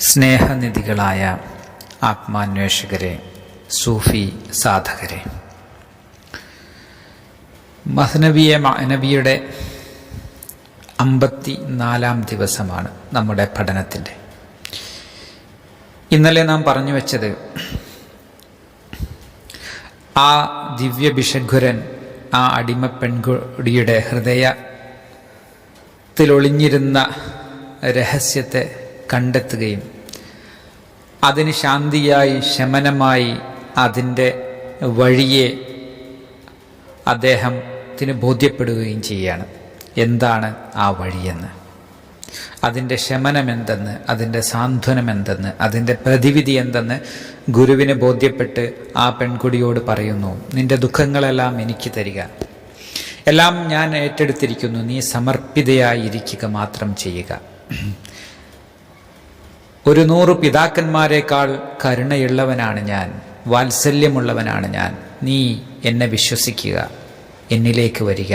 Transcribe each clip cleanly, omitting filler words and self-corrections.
സ്നേഹനിധികളായ ആത്മാന്വേഷകരെ, സൂഫി സാധകരെ, മഅ്നവിയുടെ 54-ാം ദിവസമാണ് നമ്മുടെ പഠനത്തിൻ്റെ. ഇന്നലെ നാം പറഞ്ഞു വച്ചത് ആ ദിവ്യഭിഷഗ്വരൻ ആ അടിമ പെൺകുടിയുടെ ഹൃദയത്തിലൊളിഞ്ഞിരുന്ന രഹസ്യത്തെ കണ്ടെത്തുകയും അതിന് ശാന്തിയായി ശമനമായി അതിൻ്റെ വഴിയെ അദ്ദേഹത്തിന് ബോധ്യപ്പെടുകയും ചെയ്യുകയാണ്. എന്താണ് ആ വഴിയെന്ന്, അതിൻ്റെ ശമനമെന്തെന്ന്, അതിൻ്റെ സാന്ത്വനമെന്തെന്ന്, അതിൻ്റെ പ്രതിവിധി എന്തെന്ന് ഗുരുവിന് ബോധ്യപ്പെട്ട് ആ പെൺകുടിയോട് പറയുന്നു. നിന്റെ ദുഃഖങ്ങളെല്ലാം എനിക്ക് തരിക, എല്ലാം ഞാൻ ഏറ്റെടുത്തിരിക്കുന്നു, നീ സമർപ്പിതയായിരിക്കുക മാത്രം ചെയ്യുക. 100 പിതാക്കന്മാരെക്കാൾ കരുണയുള്ളവനാണ് ഞാൻ, വാത്സല്യമുള്ളവനാണ് ഞാൻ. നീ എന്നെ വിശ്വസിക്കുക, എന്നിലേക്ക് വരിക.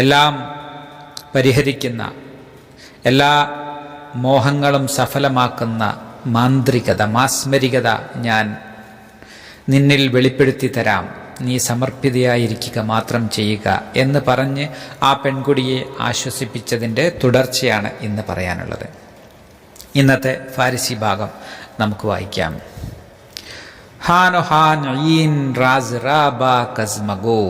എല്ലാം പരിഹരിക്കുന്ന, എല്ലാ മോഹങ്ങളും സഫലമാക്കുന്ന മാന്ത്രികത, മാസ്മരികത ഞാൻ നിന്നിൽ വെളിപ്പെടുത്തി തരാം, നീ സമർപ്പിതയായിരിക്കുക മാത്രം ചെയ്യുക എന്ന് പറഞ്ഞ് ആ പെൺകുടിയെ ആശ്വസിപ്പിച്ചതിൻ്റെ തുടർച്ചയാണ് ഇന്ന് പറയാനുള്ളത്. ഇന്നത്തെ ഫാരിസി ഭാഗം നമുക്ക് വായിക്കാം. ഹാനോ ഹാൻ ഈൻ റാസ് റാബാ കസ്മഗോ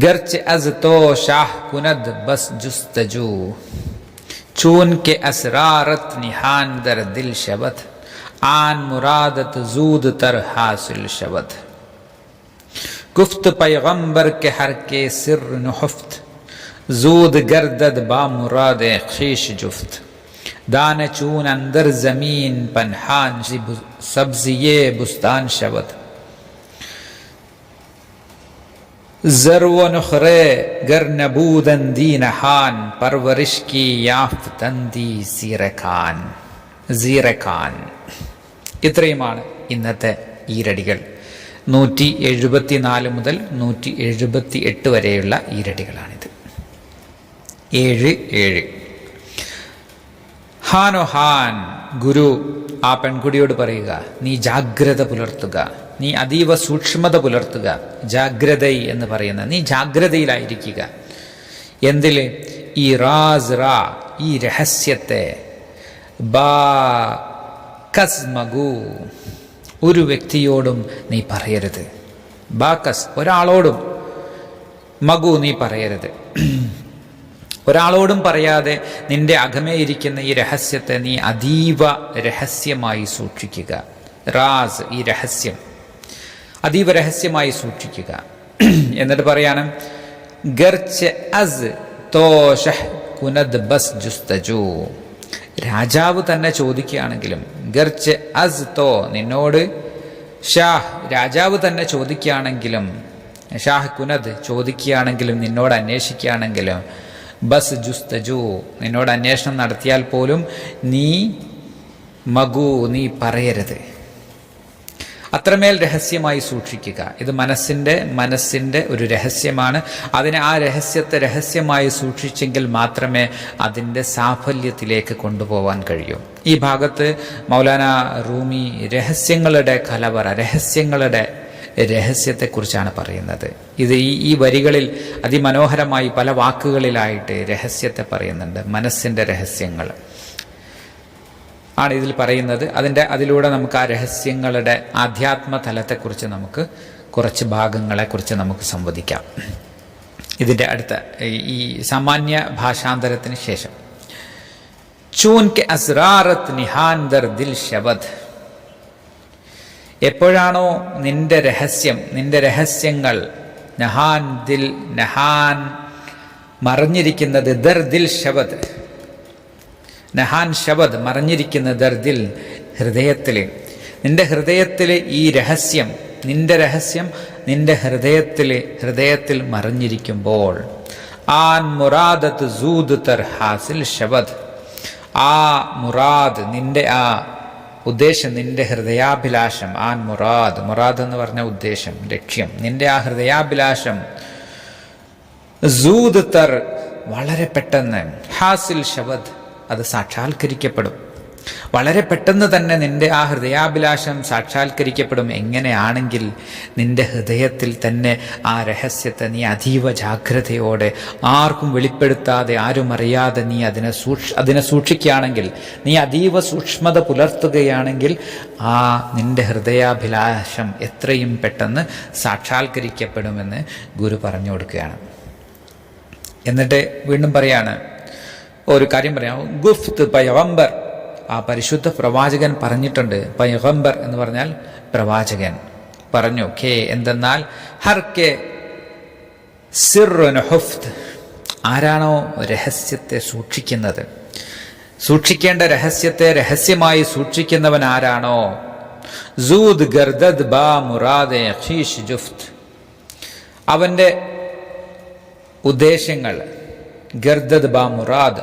ഗർച്ച് അസ് തോ ഷാഹ് കുനദ് ബസ് ജുസ്തജു ചൂൻ കെ അസ്റാറത് നിഹാൻ ദർ ദിൽ ശബത് ആൻ മുറാദത് ജൂദ് തർ ഹാസിൽ ശബത് ഗുഫ്ത് പൈഗംബർ के हर के सिर नुहफ्त जूद गर्दद बा मुराद खीश जुफ्त दान चून अंदर जमीन पनहान सब्जिये बुस्तान शबद जरव नुखरे गर नबूदन दी नहान परवरिश की याफ्तंदी जीरखान. ഇത്രയുമാണ് ഇന്നത്തെ ഈരടികൾ. 174 മുതൽ 178 വരെയുള്ള ഈരടികളാണിത്. 7 ഹാനോ ഹാൻ, ഗുരു ആ പെൺകുടിയോട് പറയുക, നീ ജാഗ്രത പുലർത്തുക, നീ അതീവ സൂക്ഷ്മത പുലർത്തുക. ജാഗ്രത എന്ന് പറയുന്നത് നീ ജാഗ്രതയിലായിരിക്കുക. എന്തില്? ഈ റാസ് റാ, ഈ രഹസ്യത്തെ, ബാ കസ്മഗു, ഒരു വ്യക്തിയോടും നീ പറയരുത്. ബാക്കസ്, ഒരാളോടും, മഗു നീ പറയരുത്. ഒരാളോടും പറയാതെ നിന്റെ അകമേ ഇരിക്കുന്ന ഈ രഹസ്യത്തെ നീ അതീവ രഹസ്യമായി സൂക്ഷിക്കുക. റാസ്, ഈ രഹസ്യം അതീവ രഹസ്യമായി സൂക്ഷിക്കുക. എന്നിട്ട് പറയാണ്, ഗർച്ച് അസ് തോഷഹ് കുനദ് ബസ് ജുസ്തജു, രാജാവ് തന്നെ ചോദിക്കുകയാണെങ്കിലും, ഗർച്ച് അസ് തോ, നിന്നോട്, ഷാഹ്, രാജാവ് തന്നെ ചോദിക്കുകയാണെങ്കിലും, ഷാഹ് കുനദ് ചോദിക്കുകയാണെങ്കിലും, നിന്നോട് അന്വേഷിക്കുകയാണെങ്കിലും, ബസ് ജുസ്തജു, നിന്നോട് അന്വേഷണം നടത്തിയാൽ പോലും നീ മഗു, നീ പറയരുത്. അത്രമേൽ രഹസ്യമായി സൂക്ഷിക്കുക. ഇത് മനസ്സിൻ്റെ ഒരു രഹസ്യമാണ്. അതിനെ, ആ രഹസ്യത്തെ രഹസ്യമായി സൂക്ഷിച്ചെങ്കിൽ മാത്രമേ അതിൻ്റെ സാഫല്യത്തിലേക്ക് കൊണ്ടുപോകാൻ കഴിയൂ. ഈ ഭാഗത്ത് മൗലാന റൂമി രഹസ്യങ്ങളുടെ കലവറ, രഹസ്യങ്ങളുടെ രഹസ്യത്തെക്കുറിച്ചാണ് പറയുന്നത്. ഇത് ഈ വരികളിൽ അതിമനോഹരമായി പല വാക്കുകളിലായിട്ട് രഹസ്യത്തെ പറയുന്നുണ്ട്. മനസ്സിൻ്റെ രഹസ്യങ്ങൾ ആണ് ഇതിൽ പറയുന്നത്. അതിലൂടെ നമുക്ക് ആ രഹസ്യങ്ങളുടെ ആധ്യാത്മ തലത്തെക്കുറിച്ച് നമുക്ക് കുറച്ച് ഭാഗങ്ങളെക്കുറിച്ച് നമുക്ക് സംവദിക്കാം. ഇതിൻ്റെ അടുത്ത ഈ സാമാന്യ ഭാഷാന്തരത്തിന് ശേഷം, ചൂൻ കെ അസ്റാറത്ത് നിഹാൻ ദർ ദിൽ ശബദ്, എപ്പോഴാണോ നിന്റെ രഹസ്യങ്ങൾ നഹാൻ ദിൽ, നഹാൻ മറഞ്ഞിരിക്കുന്നത്, ദർ ദിൽ ശബദ്, നഹാൻ ശബദ് മറഞ്ഞിരിക്കുന്ന, ദർദിൽ ഹൃദയത്തിൽ, നിന്റെ ഹൃദയത്തിൽ ഈ രഹസ്യം, നിന്റെ ഹൃദയത്തിൽ മറഞ്ഞിരിക്കുമ്പോൾ, ആൻ മുറാദത്ത് ജൂദ് തർ ഹാസിൽ ശബദ്, ആ മുറാദ്, നിന്റെ ആ ഉദ്ദേശം, നിന്റെ ഹൃദയാഭിലാഷം, ആൻ മുറാദ് എന്ന് പറഞ്ഞ ഉദ്ദേശം, ലക്ഷ്യം, നിന്റെ ആ ഹൃദയാഭിലാഷം, ജൂദ് തർ വളരെ പെട്ടെന്ന്, ഹാസിൽ ശബദ് അത് സാക്ഷാത്കരിക്കപ്പെടും. വളരെ പെട്ടെന്ന് തന്നെ നിന്റെ ആ ഹൃദയാഭിലാഷം സാക്ഷാത്കരിക്കപ്പെടും. എങ്ങനെയാണെങ്കിൽ നിന്റെ ഹൃദയത്തിൽ തന്നെ ആ രഹസ്യത്തെ നീ അതീവ ജാഗ്രതയോടെ ആർക്കും വെളിപ്പെടുത്താതെ ആരും അറിയാതെ നീ അതിനെ സൂക്ഷിക്കുകയാണെങ്കിൽ, നീ അതീവ സൂക്ഷ്മത പുലർത്തുകയാണെങ്കിൽ ആ നിന്റെ ഹൃദയാഭിലാഷം എത്രയും പെട്ടെന്ന് സാക്ഷാത്കരിക്കപ്പെടുമെന്ന് ഗുരു പറഞ്ഞു കൊടുക്കുകയാണ്. എന്നിട്ട് വീണ്ടും പറയാണ്, ഒരു കാര്യം പറയാം. ഗുഫ്ത് പയഗംബർ, ആ പരിശുദ്ധ പ്രവാചകൻ പറഞ്ഞിട്ടുണ്ട്. പയഗംബർ എന്ന് പറഞ്ഞാൽ പ്രവാചകൻ പറഞ്ഞു. എന്തെന്നാൽ ഹർ കെ സിർറുൻ ഹുഫ്ത്, ആരാണോ രഹസ്യത്തെ സൂക്ഷിക്കുന്നത്, സൂക്ഷിക്കേണ്ട രഹസ്യത്തെ രഹസ്യമായി സൂക്ഷിക്കുന്നവൻ ആരാണോ, സൂദ് ഗർദദ് ബാ മുറാദെ ഖീഷ് ജുഫ്ത്, അവന്റെ ഉദ്ദേശങ്ങൾ, ഗർദദ് ബാ മുറാദ്,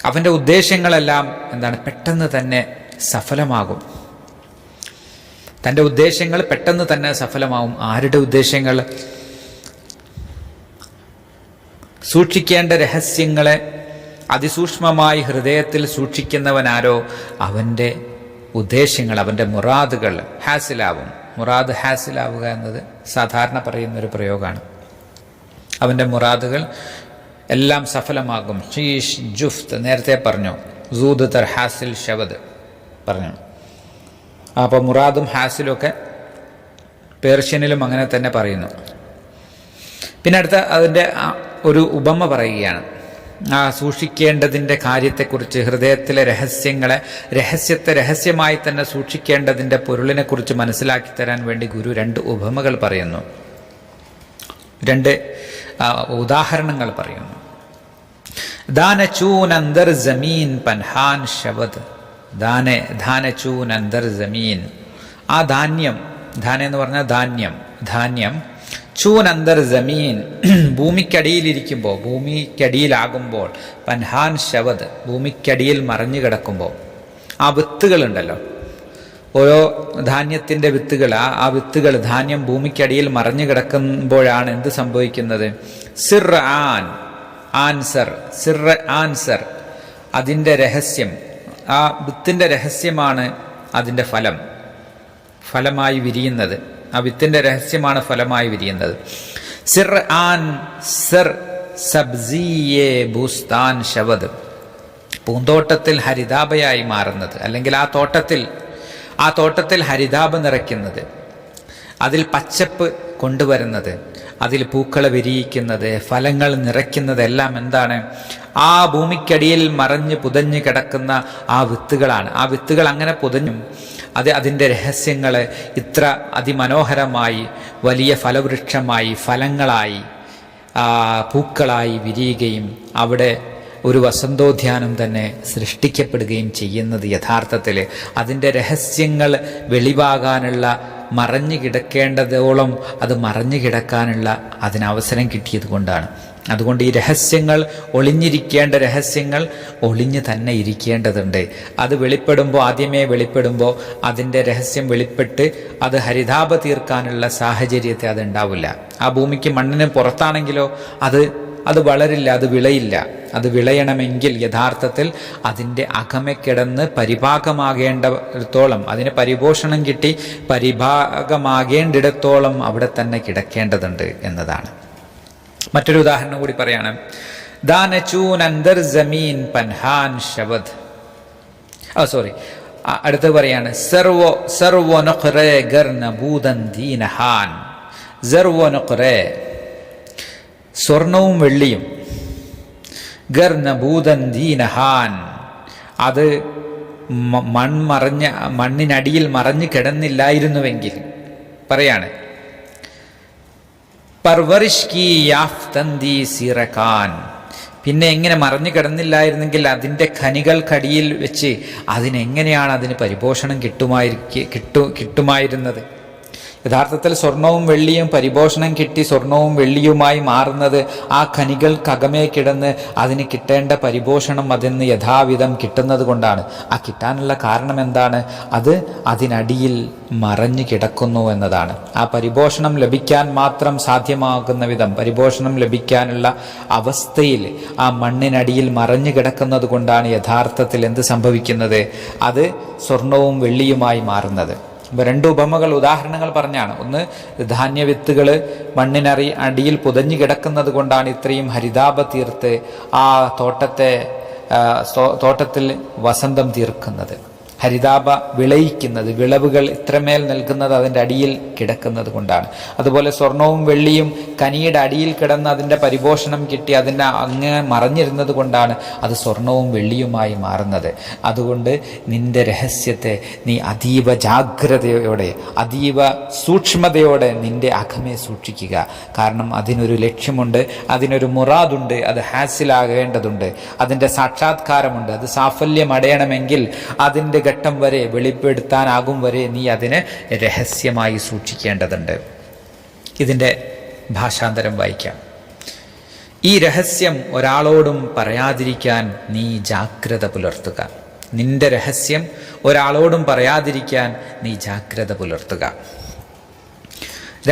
അവന്റെ ഉദ്ദേശങ്ങളെല്ലാം എന്താണ്, പെട്ടെന്ന് തന്നെ സഫലമാകും. തൻ്റെ ഉദ്ദേശങ്ങൾ പെട്ടെന്ന് തന്നെ സഫലമാവും. ആരുടെ ഉദ്ദേശങ്ങൾ? സൂക്ഷിക്കേണ്ട രഹസ്യങ്ങളെ അതിസൂക്ഷ്മമായി ഹൃദയത്തിൽ സൂക്ഷിക്കുന്നവനാരോ അവൻ്റെ ഉദ്ദേശങ്ങൾ, അവൻ്റെ മുറാദുകൾ ഹാസിലാവും. മുറാദ് ഹാസിലാവുക എന്നത് സാധാരണ പറയുന്നൊരു പ്രയോഗമാണ്. അവൻ്റെ മുറാദുകൾ എല്ലാം സഫലമാകും. ഷീഷ് ജുഫ്ത് നേരത്തെ പറഞ്ഞു. സൂദ് തർ ഹാസിൽ ഷവദ് പറഞ്ഞു. അപ്പോൾ മുറാദും ഹാസിലും ഒക്കെ പേർഷ്യനിലും അങ്ങനെ തന്നെ പറയുന്നു. പിന്നെ അടുത്ത അതിൻ്റെ ഒരു ഉപമ പറയുകയാണ്. ആ സൂക്ഷിക്കേണ്ടതിൻ്റെ കാര്യത്തെക്കുറിച്ച്, ഹൃദയത്തിലെ രഹസ്യത്തെ രഹസ്യമായി തന്നെ സൂക്ഷിക്കേണ്ടതിൻ്റെ പൊരുളിനെക്കുറിച്ച് മനസ്സിലാക്കി തരാൻ വേണ്ടി ഗുരു 2 ഉപമകൾ പറയുന്നു, 2 ഉദാഹരണങ്ങൾ പറയുന്നു. ദാന ചൂൻ അന്തർ ജമീൻ പൻഹാൻ ശബദ്, ധാന ചൂൻ അന്തർ ജമീൻ, ആ ധാന്യം, ധാന എന്ന് പറഞ്ഞാൽ ധാന്യം, ചൂൻ അന്തർ ജമീൻ, ഭൂമിക്കടിയിലിരിക്കുമ്പോൾ, ഭൂമിക്കടിയിലാകുമ്പോൾ, പൻഹാൻ ശബദ്, ഭൂമിക്കടിയിൽ മറഞ്ഞു കിടക്കുമ്പോൾ, ആ വിത്തുകളുണ്ടല്ലോ, ഓരോ ധാന്യത്തിൻ്റെ വിത്തുകൾ, ആ വിത്തുകൾ, ധാന്യം ഭൂമിക്കടിയിൽ മറഞ്ഞു കിടക്കുമ്പോഴാണ് എന്ത് സംഭവിക്കുന്നത്? സിർ ആൻസർ, അതിൻ്റെ രഹസ്യം, ആ വിത്തിൻ്റെ രഹസ്യമാണ് അതിൻ്റെ ഫലമായി വിരിയുന്നത്. ആ വിത്തിൻ്റെ രഹസ്യമാണ് ഫലമായി വിരിയുന്നത്. സിർ സബ്സിയെ ബൂസ്താൻ ശവദ്, പൂന്തോട്ടത്തിൽ ഹരിതാഭയായി മാറുന്നത്, അല്ലെങ്കിൽ ആ തോട്ടത്തിൽ ഹരിതാഭ നിറയ്ക്കുന്നത്, അതിൽ പച്ചപ്പ് കൊണ്ടുവരുന്നത്, അതിൽ പൂക്കളെ വിരിയിക്കുന്നത്, ഫലങ്ങൾ നിറയ്ക്കുന്നത് എല്ലാം എന്താണ്? ആ ഭൂമിക്കടിയിൽ മറഞ്ഞ് പുതഞ്ഞ് കിടക്കുന്ന ആ വിത്തുകളാണ്. ആ വിത്തുകൾ അങ്ങനെ പുതഞ്ഞും അതിൻ്റെ രഹസ്യങ്ങളെ ഇത്ര അതിമനോഹരമായി വലിയ ഫലവൃക്ഷമായി, ഫലങ്ങളായി, പൂക്കളായി വിരിയുകയും അവിടെ ഒരു വസന്തോദ്യാനം തന്നെ സൃഷ്ടിക്കപ്പെടുകയും ചെയ്യുന്നത് യഥാർത്ഥത്തിൽ അതിൻ്റെ രഹസ്യങ്ങൾ വെളിവാകാനുള്ള, മറഞ്ഞു കിടക്കേണ്ടതോളം അത് മറഞ്ഞു കിടക്കാനുള്ള അതിനവസരം കിട്ടിയത് കൊണ്ടാണ്. അതുകൊണ്ട് ഈ രഹസ്യങ്ങൾ, ഒളിഞ്ഞിരിക്കേണ്ട രഹസ്യങ്ങൾ ഒളിഞ്ഞു തന്നെ ഇരിക്കേണ്ടതുണ്ട്. അത് ആദ്യമേ വെളിപ്പെടുമ്പോൾ അതിൻ്റെ രഹസ്യം വെളിപ്പെട്ട് അത് ഹരിതാഭ തീർക്കാനുള്ള സാഹചര്യത്തെ അതുണ്ടാവില്ല. ആ ഭൂമിക്ക് മണ്ണിന് പുറത്താണെങ്കിലോ അത് വളരില്ല, അത് വിളയില്ല. അത് വിളയണമെങ്കിൽ യഥാർത്ഥത്തിൽ അതിൻ്റെ അകമെ കിടന്ന് പരിഭാഗമാകേണ്ടിടത്തോളം, അതിന് പരിപോഷണം കിട്ടി പരിഭാഗമാകേണ്ടിടത്തോളം അവിടെ തന്നെ കിടക്കേണ്ടതുണ്ട് എന്നതാണ്. മറ്റൊരു ഉദാഹരണം കൂടി പറയാണ്. ദാനചൂൻ അന്തർ ജമീൻ പൻഹാൻ ശബദ്, അടുത്ത് പറയാണ്. സർവോ നഖ്റേ ഗർ നബൂദൻ ദീനഹാൻ, സർവോ നഖ്റേ, സ്വർണവും വെള്ളിയും, ഗർ നബൂദൻ ദീനഹാൻ, അത് മണ്ണിനടിയിൽ മറഞ്ഞു കിടന്നില്ലായിരുന്നുവെങ്കിൽ, പറയാണ്. പർവറിഷ് കി യാഫ്തന്തി സിറഖാൻ, പിന്നെ എങ്ങനെ മറഞ്ഞു കിടന്നില്ലായിരുന്നെങ്കിൽ അതിൻ്റെ ഖനികൾക്കടിയിൽ വെച്ച് അതിനെങ്ങനെയാണ് അതിന് പരിപോഷണം കിട്ടുമായിരുന്നത്? യഥാർത്ഥത്തിൽ സ്വർണവും വെള്ളിയും പരിപോഷണം കിട്ടി സ്വർണവും വെള്ളിയുമായി മാറുന്നത് ആ ഖനികൾക്കകമേ കിടന്ന് അതിന് കിട്ടേണ്ട പരിപോഷണം അതിന് യഥാവിധം കിട്ടുന്നത് കൊണ്ടാണ്. ആ കിട്ടാനുള്ള കാരണം എന്താണ്? അത് അതിനടിയിൽ മറഞ്ഞു കിടക്കുന്നു എന്നതാണ്. ആ പരിപോഷണം ലഭിക്കാൻ മാത്രം സാധ്യമാകുന്ന വിധം പരിപോഷണം ലഭിക്കാനുള്ള അവസ്ഥയിൽ ആ മണ്ണിനടിയിൽ മറഞ്ഞു കിടക്കുന്നത് കൊണ്ടാണ് യഥാർത്ഥത്തിൽ എന്ത് സംഭവിക്കുന്നത്? അത് സ്വർണവും വെള്ളിയുമായി മാറുന്നത്. രണ്ട് ഉപമകൾ, ഉദാഹരണങ്ങൾ പറഞ്ഞാണ്. ഒന്ന്, ധാന്യവിത്തുകൾ അടിയിൽ പുതഞ്ഞു കിടക്കുന്നത് കൊണ്ടാണ് ഇത്രയും ഹരിതാപ തീർത്ത് ആ തോട്ടത്തിൽ വസന്തം തീർക്കുന്നത്, ഹരിതാപ വിളയിക്കുന്നത്, വിളവുകൾ ഇത്രമേൽ നൽകുന്നത് അതിൻ്റെ അടിയിൽ കിടക്കുന്നത് കൊണ്ടാണ്. അതുപോലെ സ്വർണവും വെള്ളിയും കനിയുടെ അടിയിൽ കിടന്ന് അതിൻ്റെ പരിപോഷണം കിട്ടി അതിൻ്റെ അങ്ങ് മറഞ്ഞിരുന്നത് കൊണ്ടാണ് അത് സ്വർണവും വെള്ളിയുമായി മാറുന്നത്. അതുകൊണ്ട് നിന്റെ രഹസ്യത്തെ നീ അതീവ ജാഗ്രതയോടെ അതീവ സൂക്ഷ്മതയോടെ നിന്റെ അകമേ സൂക്ഷിക്കുക. കാരണം അതിനൊരു ലക്ഷ്യമുണ്ട്, അതിനൊരു മുറാദുണ്ട്, അത് ഹാസിലാകേണ്ടതുണ്ട്, അതിൻ്റെ സാക്ഷാത്കാരമുണ്ട്. അത് സാഫല്യം അടയണമെങ്കിൽ അതിൻ്റെ ഘട്ടം വരെ വെളിപ്പെടുത്താനാകും വരെ നീ അതിനെ രഹസ്യമായി സൂക്ഷിക്കേണ്ടതുണ്ട്. ഇതിൻ്റെ ഭാഷാന്തരം വായിക്കാം. ഈ രഹസ്യം ഒരാളോടും പറയാതിരിക്കാൻ നീ ജാഗ്രത പുലർത്തുക. നിന്റെ രഹസ്യം ഒരാളോടും പറയാതിരിക്കാൻ നീ ജാഗ്രത പുലർത്തുക.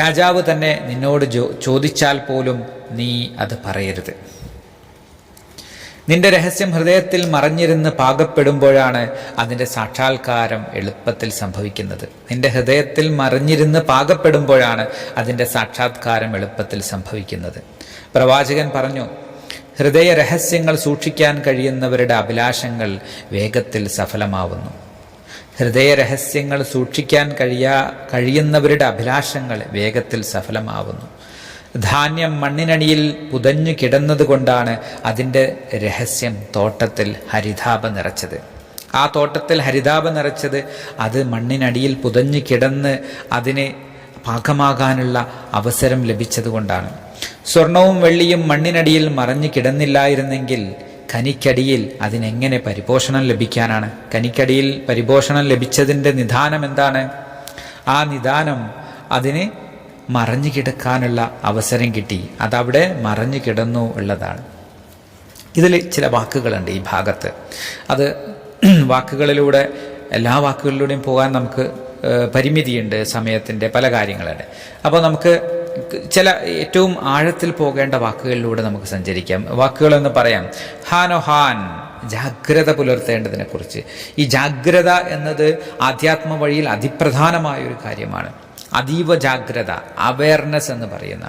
രാജാവ് തന്നെ നിന്നോട് ചോദിച്ചാൽ പോലും നീ അത് പറയരുത്. നിന്റെ രഹസ്യം ഹൃദയത്തിൽ മറഞ്ഞിരുന്ന് പാകപ്പെടുമ്പോഴാണ് അതിൻ്റെ സാക്ഷാത്കാരം എളുപ്പത്തിൽ സംഭവിക്കുന്നത്. നിന്റെ ഹൃദയത്തിൽ മറഞ്ഞിരുന്ന് പാകപ്പെടുമ്പോഴാണ് അതിൻ്റെ സാക്ഷാത്കാരം എളുപ്പത്തിൽ സംഭവിക്കുന്നത്. പ്രവാചകൻ പറഞ്ഞു, ഹൃദയ രഹസ്യങ്ങൾ സൂക്ഷിക്കാൻ കഴിയുന്നവരുടെ അഭിലാഷങ്ങൾ വേഗത്തിൽ സഫലമാവുന്നു. ഹൃദയ രഹസ്യങ്ങൾ സൂക്ഷിക്കാൻ കഴിയുന്നവരുടെ അഭിലാഷങ്ങൾ വേഗത്തിൽ സഫലമാവുന്നു. ധാന്യം മണ്ണിനടിയിൽ പുതഞ്ഞു കിടന്നത് കൊണ്ടാണ് അതിൻ്റെ രഹസ്യം തോട്ടത്തിൽ ഹരിതാപ നിറച്ചത്. ആ തോട്ടത്തിൽ ഹരിതാപ നിറച്ചത് അത് മണ്ണിനടിയിൽ പുതഞ്ഞു കിടന്ന് അതിന് പാകമാകാനുള്ള അവസരം ലഭിച്ചതുകൊണ്ടാണ്. സ്വർണവും വെള്ളിയും മണ്ണിനടിയിൽ മറഞ്ഞു കിടന്നില്ലായിരുന്നെങ്കിൽ ഖനിക്കടിയിൽ അതിനെങ്ങനെ പരിപോഷണം ലഭിക്കാനാണ്? ഖനിക്കടിയിൽ പരിപോഷണം ലഭിച്ചതിൻ്റെ നിദാനം എന്താണ്? ആ നിദാനം അതിന് മറഞ്ഞു കിടക്കാനുള്ള അവസരം കിട്ടി, അതവിടെ മറഞ്ഞു കിടന്നു ഉള്ളതാണ്. ഇതിൽ ചില വാക്കുകളുണ്ട് ഈ ഭാഗത്ത്. അത് വാക്കുകളിലൂടെ എല്ലാ വാക്കുകളിലൂടെയും പോകാൻ നമുക്ക് പരിമിതിയുണ്ട്, സമയത്തിൻ്റെ പല കാര്യങ്ങളുണ്ട്. അപ്പോൾ നമുക്ക് ചില ഏറ്റവും ആഴത്തിൽ പോകേണ്ട വാക്കുകളിലൂടെ നമുക്ക് സഞ്ചരിക്കാം. വാക്കുകളെന്ന് പറയാം. ഹാൻ, ജാഗ്രത പുലർത്തേണ്ടതിനെ കുറിച്ച്. ഈ ജാഗ്രത എന്നത് ആധ്യാത്മ വഴിയിൽ അതിപ്രധാനമായ ഒരു കാര്യമാണ്. അതീവ ജാഗ്രത, അവയർനെസ് എന്ന് പറയുന്ന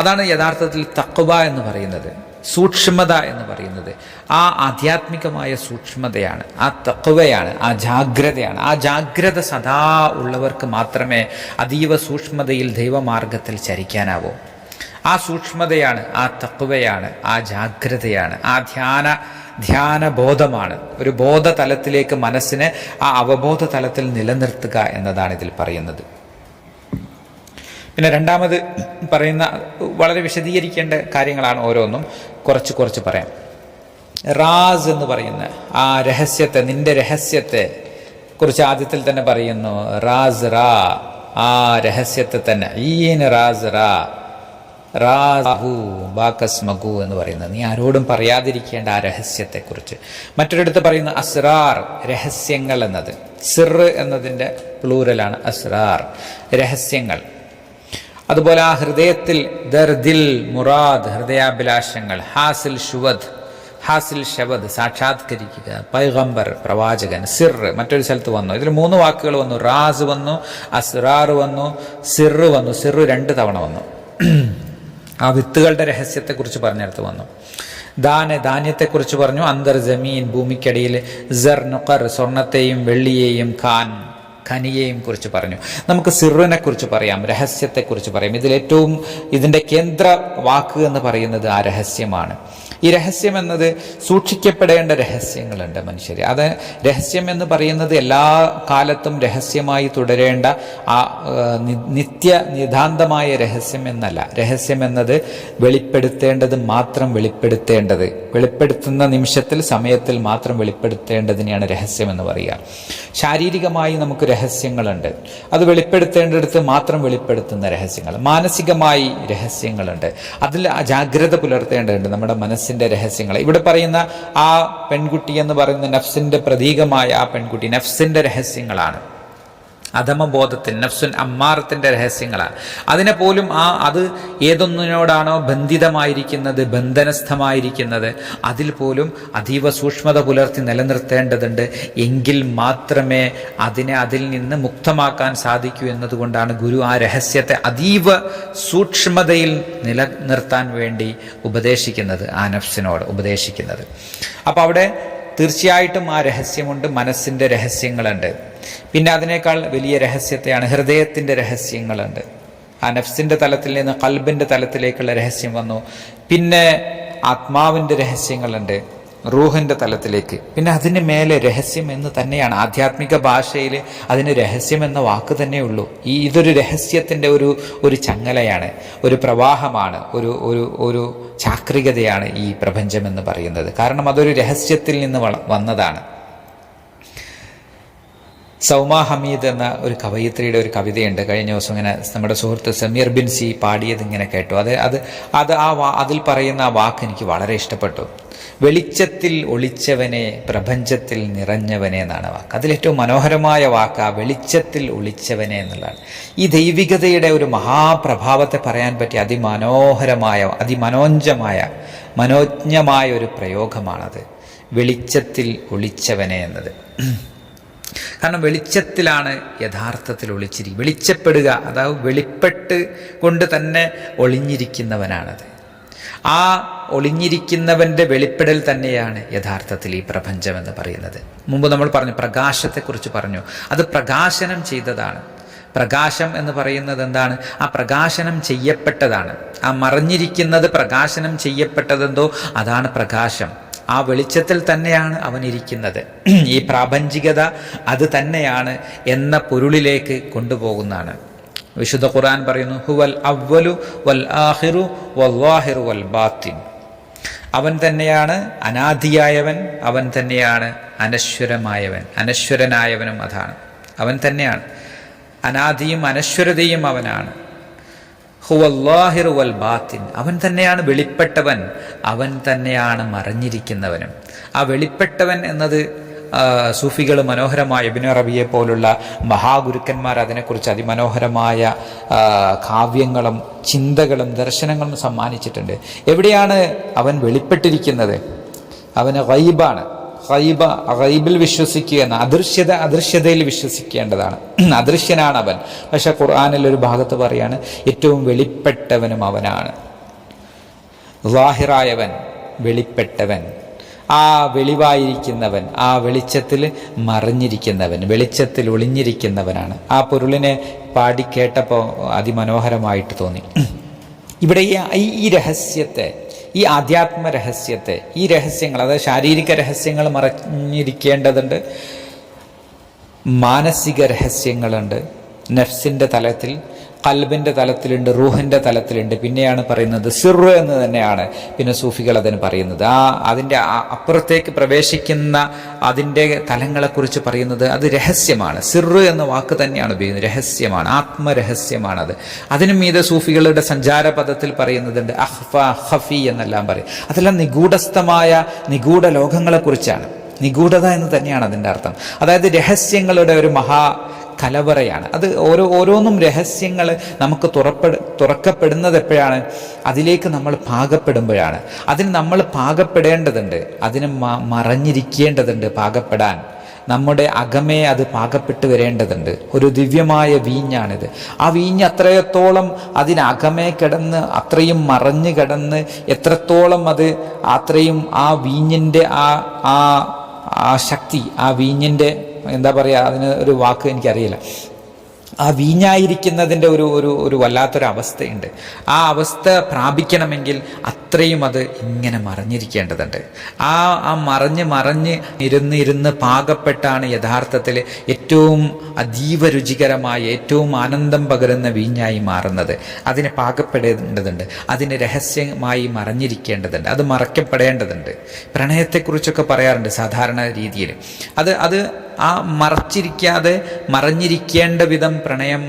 അതാണ് യഥാർത്ഥത്തിൽ തഖ്വ എന്ന് പറയുന്നത്, സൂക്ഷ്മത എന്ന് പറയുന്നത്. ആ ആധ്യാത്മികമായ സൂക്ഷ്മതയാണ്, ആ തഖ്വയാണ്, ആ ജാഗ്രതയാണ്. ആ ജാഗ്രത സദാ ഉള്ളവർക്ക് മാത്രമേ അതീവ സൂക്ഷ്മതയിൽ ദൈവമാർഗത്തിൽ ചരിക്കാനാവൂ. ആ സൂക്ഷ്മതയാണ്, ആ തഖ്വയാണ്, ആ ജാഗ്രതയാണ്, ആ ധ്യാനബോധമാണ്. ഒരു ബോധതലത്തിലേക്ക് മനസ്സിനെ ആ അവബോധ തലത്തിൽ നിലനിർത്തുക എന്നതാണ് ഇതിൽ പറയുന്നത്. പിന്നെ രണ്ടാമത് പറയുന്ന വളരെ വിശദീകരിക്കേണ്ട കാര്യങ്ങളാണ് ഓരോന്നും, കുറച്ച് പറയാം. റാസ് എന്ന് പറയുന്ന ആ രഹസ്യത്തെ, നിന്റെ രഹസ്യത്തെ കുറിച്ച് ആദ്യത്തിൽ തന്നെ പറയുന്നു. റാസ് റാ, ആ രഹസ്യത്തെ തന്നെ. ഈൻ റാസ് റാ റാഹു ബാക്കസ് മഗു എന്ന് പറയുന്നത് നീ ആരോടും പറയാതിരിക്കേണ്ട ആ രഹസ്യത്തെക്കുറിച്ച്. മറ്റൊരിടത്ത് പറയുന്ന അസ്റാർ, രഹസ്യങ്ങൾ എന്നത്. സിർ എന്നതിൻ്റെ പ്ലൂരലാണ് അസ്റാർ, രഹസ്യങ്ങൾ. അതുപോലെ ആ ഹൃദയത്തിൽ ദർദിൽ മുറാദ്, ഹൃദയാഭിലാഷങ്ങൾ. ഹാസിൽ ഷവദ്, സാക്ഷാത്കരിക്കുക. പൈഗംബർ, പ്രവാചകൻ. സിർ മറ്റൊരു സ്ഥലത്ത് വന്നു. ഇതിൽ 3 വാക്കുകൾ വന്നു. റാസ് വന്നു, അസ്റാർ വന്നു, സിർ വന്നു. സിർ 2 തവണ വന്നു. ആ വിത്തുകളുടെ രഹസ്യത്തെക്കുറിച്ച് പറഞ്ഞിടത്ത് വന്നു. ധാന്യത്തെക്കുറിച്ച് പറഞ്ഞു. അന്തർ ജമീൻ, ഭൂമിക്കടിയിൽ. സർ നുഖർ, സ്വർണത്തെയും വെള്ളിയെയും. ഖനിയെയും കുറിച്ച് പറഞ്ഞു. നമുക്ക് സിറിനെ കുറിച്ച് പറയാം, രഹസ്യത്തെക്കുറിച്ച് പറയാം. ഇതിൻ്റെ കേന്ദ്ര വാക്ക് എന്ന് പറയുന്നത് ആ രഹസ്യമാണ്. ഈ രഹസ്യം എന്നത് സൂക്ഷിക്കപ്പെടേണ്ട രഹസ്യങ്ങളുണ്ട് മനുഷ്യർ. അത് രഹസ്യം എന്ന് പറയുന്നത് എല്ലാ കാലത്തും രഹസ്യമായി തുടരേണ്ട ആ നിതാന്തമായ രഹസ്യം എന്നല്ല. രഹസ്യം എന്നത് വെളിപ്പെടുത്തേണ്ടത് മാത്രം വെളിപ്പെടുത്തുന്ന നിമിഷത്തിൽ, സമയത്തിൽ മാത്രം വെളിപ്പെടുത്തേണ്ടതിനെയാണ് രഹസ്യം എന്ന് പറയുക. ശാരീരികമായി നമുക്ക് രഹസ്യങ്ങളുണ്ട്. അത് വെളിപ്പെടുത്തേണ്ടടുത്ത് മാത്രം വെളിപ്പെടുത്തുന്ന രഹസ്യങ്ങൾ. മാനസികമായി രഹസ്യങ്ങളുണ്ട്. അതിൽ ജാഗ്രത പുലർത്തേണ്ടതുണ്ട് നമ്മുടെ മനസ്സിന്റെ രഹസ്യങ്ങൾ. ഇവിടെ പറയുന്ന ആ പെൺകുട്ടി എന്ന് പറയുന്ന നഫ്സിന്റെ പ്രതീകമായ ആ പെൺകുട്ടി നഫ്സിന്റെ രഹസ്യങ്ങളാണ്. അധമബോധത്തിൽ നഫ്സുൻ അമ്മാറത്തിന്റെ രഹസ്യങ്ങളാണ്. അതിനെ പോലും അത് ഏതൊന്നിനോടാണോ ബന്ധിതമായിരിക്കുന്നത്, ബന്ധനസ്ഥമായിരിക്കുന്നത്, അതിൽ പോലും അതീവ സൂക്ഷ്മത പുലർത്തി നിലനിർത്തേണ്ടതുണ്ട്. എങ്കിൽ മാത്രമേ അതിൽ നിന്ന് മുക്തമാക്കാൻ സാധിക്കൂ എന്നതുകൊണ്ടാണ് ഗുരു ആ രഹസ്യത്തെ അതീവ സൂക്ഷ്മതയിൽ നിലനിർത്താൻ വേണ്ടി ഉപദേശിക്കുന്നത്, ആ നഫ്സിനോട് ഉപദേശിക്കുന്നത്. അപ്പോൾ അവിടെ തീർച്ചയായിട്ടും ആ രഹസ്യമുണ്ട്, മനസ്സിന്റെ രഹസ്യങ്ങളുണ്ട്. പിന്നെ അതിനേക്കാൾ വലിയ രഹസ്യത്തെയാണ് ഹൃദയത്തിന്റെ രഹസ്യങ്ങളുണ്ട്. ആ നഫ്സിന്റെ തലത്തിൽ നിന്ന് ഖൽബിന്റെ തലത്തിലേക്കുള്ള രഹസ്യം വന്നു. പിന്നെ ആത്മാവിന്റെ രഹസ്യങ്ങളുണ്ട്, റൂഹിന്റെ തലത്തിലേക്ക്. പിന്നെ അതിന് മേലെ രഹസ്യം എന്ന് തന്നെയാണ്. ആധ്യാത്മിക ഭാഷയിൽ അതിന് രഹസ്യം എന്ന വാക്ക് തന്നെ ഉള്ളൂ. ഇതൊരു രഹസ്യത്തിന്റെ ഒരു ചങ്ങലയാണ്, ഒരു പ്രവാഹമാണ്, ഒരു ചാക്രികതയാണ് ഈ പ്രപഞ്ചം എന്ന് പറയുന്നത്. കാരണം അതൊരു രഹസ്യത്തിൽ നിന്ന് വന്നതാണ്. സൗമ ഹമീദ് എന്ന ഒരു കവയിത്രിയുടെ ഒരു കവിതയുണ്ട്. കഴിഞ്ഞ ദിവസം ഇങ്ങനെ നമ്മുടെ സുഹൃത്ത് സമീർ ബിൻ സി പാടിയത് ഇങ്ങനെ കേട്ടു. അതിൽ പറയുന്ന ആ വാക്ക് എനിക്ക് വളരെ ഇഷ്ടപ്പെട്ടു. വെളിച്ചത്തിൽ ഒളിച്ചവനെ, പ്രപഞ്ചത്തിൽ നിറഞ്ഞവനെ എന്നാണ് വാക്ക്. അതിലേറ്റവും മനോഹരമായ വാക്ക് ആ വെളിച്ചത്തിൽ ഒളിച്ചവനെ എന്നുള്ളതാണ്. ഈ ദൈവികതയുടെ ഒരു മഹാപ്രഭാവത്തെ പറയാൻ പറ്റിയ മനോജ്ഞമായ ഒരു പ്രയോഗമാണത്, വെളിച്ചത്തിൽ ഒളിച്ചവനെ എന്നത്. കാരണം വെളിച്ചത്തിലാണ് യഥാർത്ഥത്തിൽ ഒളിച്ചിരിക്കുക. വെളിച്ചപ്പെടുക, അതായത് വെളിപ്പെട്ട് കൊണ്ട് തന്നെ ഒളിഞ്ഞിരിക്കുന്നവനാണത്. ആ ഒളിഞ്ഞിരിക്കുന്നവന്റെ വെളിപ്പെടൽ തന്നെയാണ് യഥാർത്ഥത്തിൽ ഈ പ്രപഞ്ചം എന്ന് പറയുന്നത്. മുമ്പ് നമ്മൾ പറഞ്ഞു, പ്രകാശത്തെക്കുറിച്ച് പറഞ്ഞു. അത് പ്രകാശനം ചെയ്തതാണ്. പ്രകാശം എന്ന് പറയുന്നത് എന്താണ്? ആ പ്രകാശനം ചെയ്യപ്പെട്ടതാണ്. ആ മറഞ്ഞിരിക്കുന്നത് പ്രകാശനം ചെയ്യപ്പെട്ടതെന്തോ അതാണ് പ്രകാശം. ആ വെളിച്ചത്തിൽ തന്നെയാണ് അവൻ ഇരിക്കുന്നത്. ഈ പ്രാപഞ്ചികത അത് തന്നെയാണ് എന്ന പൊരുളിലേക്ക് കൊണ്ടുപോകുന്നതാണ്. വിശുദ്ധ ഖുർആൻ പറയുന്നു, ഹുവൽ അവ്വലു വൽ ആഖിറു വൽ വൽ ബാത്തിൻ. അവൻ തന്നെയാണ് അനാദിയായവൻ, അവൻ തന്നെയാണ് അനശ്വരമായവൻ, അനശ്വരനായവനും അതാണ്. അവൻ തന്നെയാണ് അനാദിയും അനശ്വരതയും അവനാണ്. ഹുവല്ലാഹിറു വൽ ബാത്തിൻ, അവൻ തന്നെയാണ് വെളിപ്പെട്ടവൻ, അവൻ തന്നെയാണ് മറഞ്ഞിരിക്കുന്നവനും. ആ വെളിപ്പെട്ടവൻ എന്നത് സൂഫികൾ മനോഹരമായ ഇബ്നു അറബിയെ പോലുള്ള മഹാഗുരുക്കന്മാർ അതിനെക്കുറിച്ച് അതിമനോഹരമായ കാവ്യങ്ങളും ചിന്തകളും ദർശനങ്ങളും സമ്മാനിച്ചിട്ടുണ്ട്. എവിടെയാണ് അവൻ വെളിപ്പെട്ടിരിക്കുന്നത്? അവന് ഗൈബാണ്. ഗൈബിൽ വിശ്വസിക്കുക എന്ന അദൃശ്യതയിൽ വിശ്വസിക്കേണ്ടതാണ്. അദൃശ്യനാണ് അവൻ. പക്ഷെ ഖുർആനിൽ ഒരു ഭാഗത്ത് പറയാണ് ഏറ്റവും വെളിപ്പെട്ടവനും അവനാണ്. ളാഹിറായവൻ, വെളിപ്പെട്ടവൻ, ആ വെളിവായിരിക്കുന്നവൻ, ആ വെളിച്ചത്തിൽ മറിഞ്ഞിരിക്കുന്നവൻ, വെളിച്ചത്തിൽ ഒളിഞ്ഞിരിക്കുന്നവനാണ്. ആ പൊരുളിനെ പാടിക്കേട്ടപ്പോൾ അതിമനോഹരമായിട്ട് തോന്നി. ഇവിടെ ഈ രഹസ്യത്തെ, ഈ ആധ്യാത്മ രഹസ്യത്തെ, ഈ രഹസ്യങ്ങൾ, അതായത് ശാരീരിക രഹസ്യങ്ങൾ മറഞ്ഞിരിക്കേണ്ടതുണ്ട്, മാനസിക രഹസ്യങ്ങളുണ്ട്, നഫ്സിന്റെ തലത്തിൽ, ഖൽബിന്റെ തലത്തിലുണ്ട്, റൂഹിന്റെ തലത്തിലുണ്ട്. പിന്നെയാണ് പറയുന്നത് സിർറ് എന്ന് തന്നെയാണ് പിന്നെ സൂഫികൾ അതിന് പറയുന്നത്. അതിൻ്റെ അപ്പുറത്തേക്ക് പ്രവേശിക്കുന്ന അതിൻ്റെ തലങ്ങളെക്കുറിച്ച് പറയുന്നത് അത് രഹസ്യമാണ്. സിർറ് എന്ന വാക്ക് തന്നെയാണ് ഉപയോഗിക്കുന്നത്, രഹസ്യമാണ്, ആത്മരഹസ്യമാണത്. അതിനും മീതെ സൂഫികളുടെ സഞ്ചാരപദത്തിൽ പറയുന്നതുണ്ട് അഖ്ഫ, ഖഫി എന്നെല്ലാം പറയും. അതെല്ലാം നിഗൂഢസ്ഥമായ നിഗൂഢ ലോകങ്ങളെക്കുറിച്ചാണ്. നിഗൂഢത എന്ന് തന്നെയാണ് അതിൻ്റെ അർത്ഥം. അതായത് രഹസ്യങ്ങളുടെ ഒരു കലവറയാണ് അത്. ഓരോന്നും രഹസ്യങ്ങൾ നമുക്ക് തുറക്കപ്പെടുന്നത് എപ്പോഴാണ്? അതിലേക്ക് നമ്മൾ പാകപ്പെടുമ്പോഴാണ്. അതിന് നമ്മൾ പാകപ്പെടേണ്ടതുണ്ട്, അതിന് മറഞ്ഞിരിക്കേണ്ടതുണ്ട്. പാകപ്പെടാൻ നമ്മുടെ അകമേ അത് പാകപ്പെട്ട് വരേണ്ടതുണ്ട്. ഒരു ദിവ്യമായ വീഞ്ഞാണിത്. ആ വീഞ്ഞ് അത്രത്തോളം അതിനകമേ കിടന്ന്, അത്രയും മറഞ്ഞു കിടന്ന്, എത്രത്തോളം അത് അത്രയും ആ വീഞ്ഞിൻ്റെ ആ ശക്തി, ആ വീഞ്ഞിൻ്റെ എന്താ പറയുക, അതിന് ഒരു വാക്ക് എനിക്കറിയില്ല. ആ വീഞ്ഞായിരിക്കുന്നതിൻ്റെ ഒരു വല്ലാത്തൊരു അവസ്ഥയുണ്ട്. ആ അവസ്ഥ പ്രാപിക്കണമെങ്കിൽ അത്രയും അത് ഇങ്ങനെ മറഞ്ഞിരിക്കേണ്ടതുണ്ട്. ആ മറഞ്ഞ് ഇരുന്ന് പാകപ്പെട്ടാണ് യഥാർത്ഥത്തിൽ ഏറ്റവും അതീവ രുചികരമായ, ഏറ്റവും ആനന്ദം പകരുന്ന വീഞ്ഞായി മാറുന്നത്. അതിന് പാകപ്പെടേണ്ടതുണ്ട്, അതിന് രഹസ്യമായി മറഞ്ഞിരിക്കേണ്ടതുണ്ട്, അത് മറയ്ക്കപ്പെടേണ്ടതുണ്ട്. പ്രണയത്തെക്കുറിച്ചൊക്കെ പറയാറുണ്ട് സാധാരണ രീതിയിൽ. അത് ആ മറച്ചിരിക്കാതെ മറഞ്ഞിരിക്കേണ്ട വിധം പ്രണയം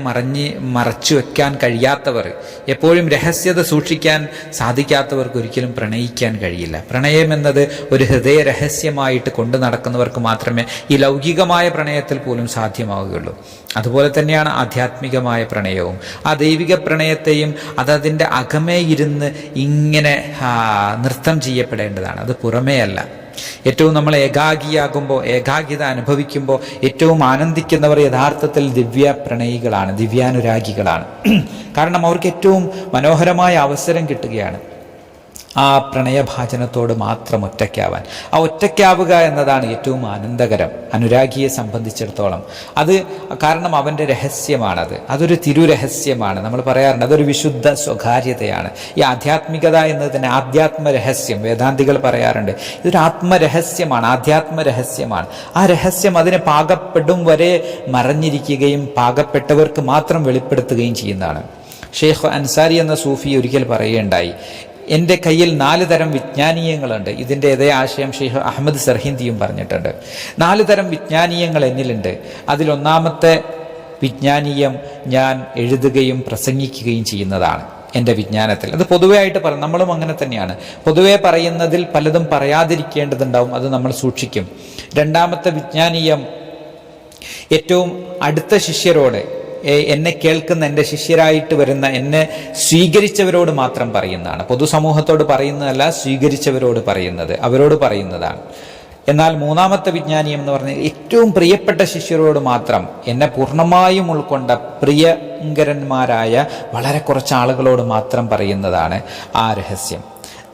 മറച്ചു വെക്കാൻ കഴിയാത്തവർ, എപ്പോഴും രഹസ്യത സൂക്ഷിക്കാൻ സാധിക്കാത്തവർക്ക് ഒരിക്കലും പ്രണയിക്കാൻ കഴിയില്ല. പ്രണയം എന്നത് ഒരു ഹൃദയ രഹസ്യമായിട്ട് കൊണ്ടു നടക്കുന്നവർക്ക് മാത്രമേ ഈ ലൗകികമായ പ്രണയത്തിൽ പോലും സാധ്യമാവുകയുള്ളൂ. അതുപോലെ തന്നെയാണ് ആധ്യാത്മികമായ പ്രണയവും. ആ ദൈവിക പ്രണയത്തെയും അതതിൻ്റെ അകമേ ഇരുന്ന് ഇങ്ങനെ നൃത്തം ചെയ്യപ്പെടേണ്ടതാണ്, അത് പുറമേ അല്ല. ഏറ്റവും നമ്മൾ ഏകാഗിയാകുമ്പോൾ, ഏകാഗ്യത അനുഭവിക്കുമ്പോൾ ഏറ്റവും ആനന്ദിക്കുന്നവർ യഥാർത്ഥത്തിൽ ദിവ്യ പ്രണയികളാണ്, ദിവ്യാനുരാഗികളാണ്. കാരണം അവർക്ക് ഏറ്റവും മനോഹരമായ അവസരം കിട്ടുകയാണ് ആ പ്രണയഭാചനത്തോട് മാത്രം ഒറ്റയ്ക്കാവാൻ. ആ ഒറ്റയ്ക്കാവുക എന്നതാണ് ഏറ്റവും ആനന്ദകരം അനുരാഗിയെ സംബന്ധിച്ചിടത്തോളം. അത് കാരണം അവൻ്റെ രഹസ്യമാണത്, അതൊരു തിരുരഹസ്യമാണ്. നമ്മൾ പറയാറുണ്ട് അതൊരു വിശുദ്ധ സ്വകാര്യതയാണ്. ഈ ആധ്യാത്മികത എന്നതിന് ആധ്യാത്മരഹസ്യം വേദാന്തികൾ പറയാറുണ്ട്, ഇതൊരു ആത്മരഹസ്യമാണ്, ആധ്യാത്മരഹസ്യമാണ്. ആ രഹസ്യം അതിന് പാകപ്പെടും വരെ മറഞ്ഞിരിക്കുകയും പാകപ്പെട്ടവർക്ക് മാത്രം വെളിപ്പെടുത്തുകയും ചെയ്യുന്നതാണ്. ഷെയ്ഖ് അൻസാരി എന്ന സൂഫി ഒരിക്കൽ പറയുകയുണ്ടായി, എൻ്റെ കയ്യിൽ 4 തരം വിജ്ഞാനീയങ്ങളുണ്ട്. ഇതിൻ്റെ ഇതേ ആശയം ഷെയ്ഖ് അഹമ്മദ് സർഹിന്ദിയും പറഞ്ഞിട്ടുണ്ട്. 4 തരം വിജ്ഞാനീയങ്ങൾ എന്നിലുണ്ട്. അതിലൊന്നാമത്തെ വിജ്ഞാനീയം ഞാൻ എഴുതുകയും പ്രസംഗിക്കുകയും ചെയ്യുന്നതാണ് എൻ്റെ വിജ്ഞാനത്തിൽ. അത് പൊതുവേ ആയിട്ട് പറയും, നമ്മളും അങ്ങനെ തന്നെയാണ്. പൊതുവേ പറയുന്നതിൽ പലതും പറയാതിരിക്കേണ്ടതുണ്ടാവും, അത് നമ്മൾ സൂക്ഷിക്കും. രണ്ടാമത്തെ വിജ്ഞാനീയം ഏറ്റവും അടുത്ത ശിഷ്യരോട്, എന്നെ കേൾക്കുന്ന എൻ്റെ ശിഷ്യരായിട്ട് വരുന്ന എന്നെ സ്വീകരിച്ചവരോട് മാത്രം പറയുന്നതാണ്. പൊതുസമൂഹത്തോട് പറയുന്നതല്ല, സ്വീകരിച്ചവരോട് പറയുന്നത്, അവരോട് പറയുന്നതാണ്. എന്നാൽ മൂന്നാമത്തെ വിജ്ഞാനീയം എന്ന് പറഞ്ഞാൽ ഏറ്റവും പ്രിയപ്പെട്ട ശിഷ്യരോട് മാത്രം, എന്നെ പൂർണ്ണമായും ഉൾക്കൊണ്ട പ്രിയങ്കരന്മാരായ വളരെ കുറച്ച് ആളുകളോട് മാത്രം പറയുന്നതാണ് ആ രഹസ്യം.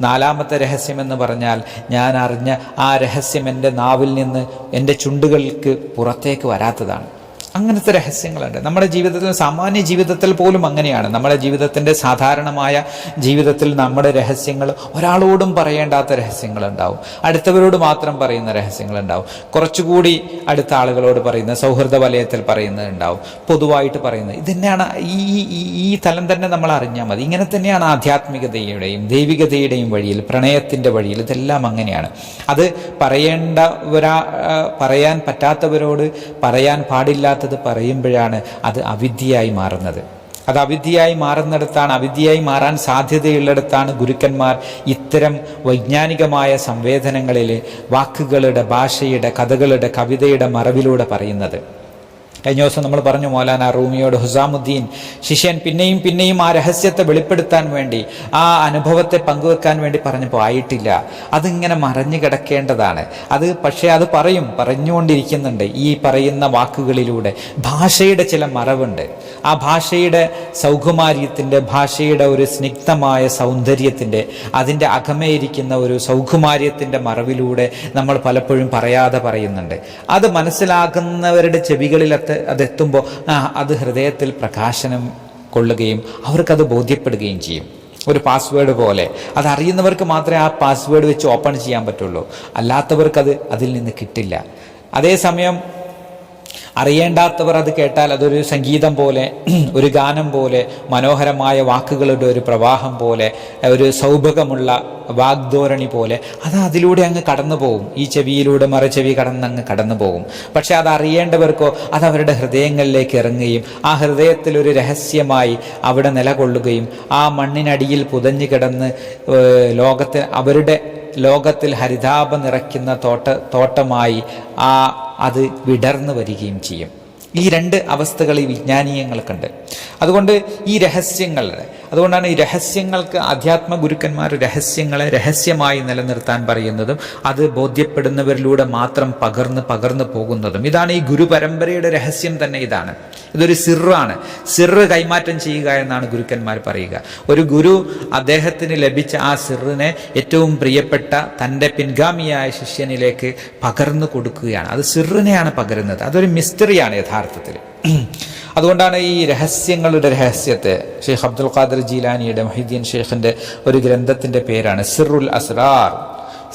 നാലാമത്തെ രഹസ്യം എന്ന് പറഞ്ഞാൽ ഞാൻ അറിഞ്ഞ ആ രഹസ്യം എൻ്റെ നാവിൽ നിന്ന് എൻ്റെ ചുണ്ടുകൾക്ക് പുറത്തേക്ക് വരാത്തതാണ്. അങ്ങനത്തെ രഹസ്യങ്ങളുണ്ട് നമ്മുടെ ജീവിതത്തിൽ. സാമാന്യ ജീവിതത്തിൽ പോലും അങ്ങനെയാണ്. നമ്മുടെ ജീവിതത്തിൻ്റെ സാധാരണമായ ജീവിതത്തിൽ നമ്മുടെ രഹസ്യങ്ങൾ ഒരാളോടും പറയേണ്ടാത്ത രഹസ്യങ്ങളുണ്ടാവും, അടുത്തവരോട് മാത്രം പറയുന്ന രഹസ്യങ്ങളുണ്ടാവും, കുറച്ചുകൂടി അടുത്ത ആളുകളോട് പറയുന്ന, സൗഹൃദ വലയത്തിൽ പറയുന്നതുണ്ടാവും, പൊതുവായിട്ട് പറയുന്നത്. ഇതന്നെയാണ് ഈ തലം തന്നെ നമ്മൾ അറിഞ്ഞാൽ മതി. ഇങ്ങനെ തന്നെയാണ് ആധ്യാത്മികതയുടെയും ദൈവികതയുടെയും വഴിയിൽ, പ്രണയത്തിൻ്റെ വഴിയിൽ, ഇതെല്ലാം അങ്ങനെയാണ്. അത് പറയാൻ പറ്റാത്തവരോട് പറയാൻ പാടില്ലാത്തത് പറയുമ്പോഴാണ് അത് അവിദ്യയായി മാറുന്നത്. അത് അവിദ്യയായി മാറുന്നിടത്താണ്, അവിദ്യയായി മാറാൻ സാധ്യതയുള്ളിടത്താണ് ഗുരുക്കന്മാർ ഇത്തരം വൈജ്ഞാനികമായ സംവേദനങ്ങളിൽ വാക്കുകളുടെ, ഭാഷയുടെ, കഥകളുടെ, കവിതയുടെ മറവിലൂടെ പറയുന്നത്. കഴിഞ്ഞ ദിവസം നമ്മൾ പറഞ്ഞു, മൗലാന റൂമിയോട് ഹുസാമുദ്ദീൻ ശിഷ്യൻ പിന്നെയും പിന്നെയും ആ രഹസ്യത്തെ വെളിപ്പെടുത്താൻ വേണ്ടി, ആ അനുഭവത്തെ പങ്കുവെക്കാൻ വേണ്ടി പറഞ്ഞപ്പോൾ ആയിട്ടില്ല, അതിങ്ങനെ മറഞ്ഞു കിടക്കേണ്ടതാണ്. പക്ഷേ അത് പറഞ്ഞുകൊണ്ടിരിക്കുന്നുണ്ട്. ഈ പറയുന്ന വാക്കുകളിലൂടെ ഭാഷയുടെ ചില മറവുണ്ട്. ആ ഭാഷയുടെ സൗകുമാര്യത്തിൻ്റെ, ഭാഷയുടെ ഒരു സ്നിഗ്ധമായ സൗന്ദര്യത്തിൻ്റെ, അതിൻ്റെ അകമേയിരിക്കുന്ന ഒരു സൗകുമാര്യത്തിൻ്റെ മറവിലൂടെ നമ്മൾ പലപ്പോഴും പറയാതെ പറയുന്നുണ്ട്. അത് മനസ്സിലാക്കുന്നവരുടെ ചെവികളിൽ അതെത്തുമ്പോൾ അത് ഹൃദയത്തിൽ പ്രകാശനം കൊള്ളുകയും അവർക്കത് ബോധ്യപ്പെടുകയും ചെയ്യും. ഒരു പാസ്വേഡ് പോലെ, അതറിയുന്നവർക്ക് മാത്രമേ ആ പാസ്വേഡ് വെച്ച് ഓപ്പൺ ചെയ്യാൻ പറ്റുള്ളൂ, അല്ലാത്തവർക്കത് അതിൽ നിന്ന് കിട്ടില്ല. അതേസമയം അറിയേണ്ടാത്തവർ അത് കേട്ടാൽ അതൊരു സംഗീതം പോലെ, ഒരു ഗാനം പോലെ, മനോഹരമായ വാക്കുകളുടെ ഒരു പ്രവാഹം പോലെ, ഒരു സൗഭഗമുള്ള വാഗ്ധോരണി പോലെ അത് അതിലൂടെ അങ്ങ് കടന്നു പോകും. ഈ ചെവിയിലൂടെ മറുചെവി കടന്നങ്ങ് കടന്നു പോകും. പക്ഷെ അത് അറിയേണ്ടവർക്കോ അത് അവരുടെ ഹൃദയങ്ങളിലേക്ക് ഇറങ്ങുകയും ആ ഹൃദയത്തിൽ ഒരു രഹസ്യമായി അവിടെ നിലകൊള്ളുകയും ആ മണ്ണിനടിയിൽ പുതഞ്ഞു കിടന്ന് അവരുടെ ലോകത്തിൽ ഹരിതാപം നിറയ്ക്കുന്ന തോട്ടമായി അത് വിടർന്നു വരികയും ചെയ്യും. ഈ 2 അവസ്ഥകൾ ഈ വിജ്ഞാനീയങ്ങൾക്കുണ്ട്. അതുകൊണ്ടാണ് ഈ രഹസ്യങ്ങൾക്ക് ആധ്യാത്മ ഗുരുക്കന്മാർ രഹസ്യങ്ങളെ രഹസ്യമായി നിലനിർത്താൻ പറയുന്നതും അത് ബോധ്യപ്പെടുന്നവരിലൂടെ മാത്രം പകർന്നു പോകുന്നതും. ഇതാണ് ഈ ഗുരുപരമ്പരയുടെ രഹസ്യം തന്നെ. ഇതൊരു സിറാണ്. സിറ് കൈമാറ്റം ചെയ്യുക എന്നാണ് ഗുരുക്കന്മാർ പറയുക. ഒരു ഗുരു അദ്ദേഹത്തിന് ലഭിച്ച ആ സിറിനെ ഏറ്റവും പ്രിയപ്പെട്ട തൻ്റെ പിൻഗാമിയായ ശിഷ്യനിലേക്ക് പകർന്നു കൊടുക്കുകയാണ്. അത് സിറിനെയാണ് പകരുന്നത്. അതൊരു മിസ്റ്ററിയാണ് യഥാർത്ഥത്തിൽ. അതുകൊണ്ടാണ് ഈ രഹസ്യങ്ങളുടെ രഹസ്യത്തെ ഷെയ്ഖ് അബ്ദുൽ ഖാദിർ ജീലാനിയുടെ, മൊഹീദ്ദീൻ ഷെയ്ഖിൻ്റെ ഒരു ഗ്രന്ഥത്തിൻ്റെ പേരാണ് സിറുൽ Asrar,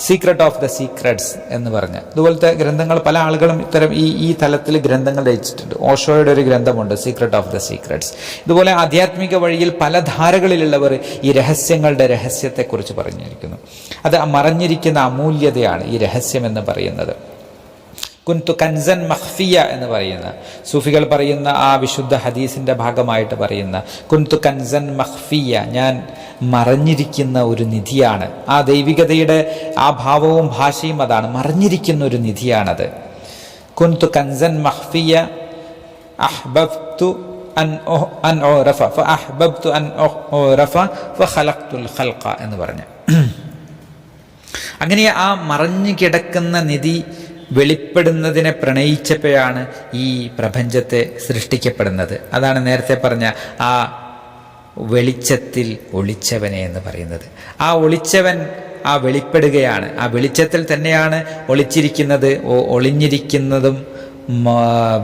secret of the secrets എന്ന് പറഞ്ഞ്. ഇതുപോലത്തെ ഗ്രന്ഥങ്ങൾ പല ആളുകളും ഇത്തരം ഈ തലത്തിൽ ഗ്രന്ഥങ്ങൾ രചിച്ചിട്ടുണ്ട്. ഓഷോയുടെ ഒരു ഗ്രന്ഥമുണ്ട്, സീക്രട്ട് ഓഫ് ദ സീക്രട്സ്. ഇതുപോലെ ആധ്യാത്മിക വഴിയിൽ പല ധാരകളിലുള്ളവർ ഈ രഹസ്യങ്ങളുടെ രഹസ്യത്തെക്കുറിച്ച് പറഞ്ഞിരിക്കുന്നു. അത് മറഞ്ഞിരിക്കുന്ന അമൂല്യതയാണ് ഈ രഹസ്യം എന്ന് പറയുന്നത്. കുന്തു കൻസൻ മഖ്ഫിയ എന്ന് പറയുന്ന സൂഫികൾ പറയുന്ന ആ വിശുദ്ധ ഹദീസിന്റെ ഭാഗമായിട്ട് പറയുന്ന കുന്തു കൻസൻ മഖ്ഫിയ, ഞാൻ മറഞ്ഞിരിക്കുന്ന ഒരു നിധിയാണ്. ആ ദൈവികതയുടെ ആ ഭാവവും ഭാഷയും അതാണ്, മറഞ്ഞിരിക്കുന്ന ഒരു നിധിയാണത്. കുന്തു കൻസൻ മഖ്ഫിയ അഹ്ബബ്തു അൻ ഉറഫ ഫഅഹ്ബബ്തു അൻ ഉറഫ ഫഖലഖ്തുൽ ഖൽഖ എന്ന് പറഞ്ഞു. അങ്ങനെ ആ മറഞ്ഞു കിടക്കുന്ന നിധി വെളിപ്പെടുന്നതിനെ പ്രണയിച്ചപ്പോഴാണ് ഈ പ്രപഞ്ചത്തെ സൃഷ്ടിക്കപ്പെടുന്നത്. അതാണ് നേരത്തെ പറഞ്ഞ ആ വെളിച്ചത്തിൽ ഒളിച്ചവനെ എന്ന് പറയുന്നത്. ആ ഒളിച്ചവൻ ആ വെളിപ്പെടുകയാണ്. ആ വെളിച്ചത്തിൽ തന്നെയാണ് ഒളിച്ചിരിക്കുന്നത്, ഒളിഞ്ഞിരിക്കുന്നതും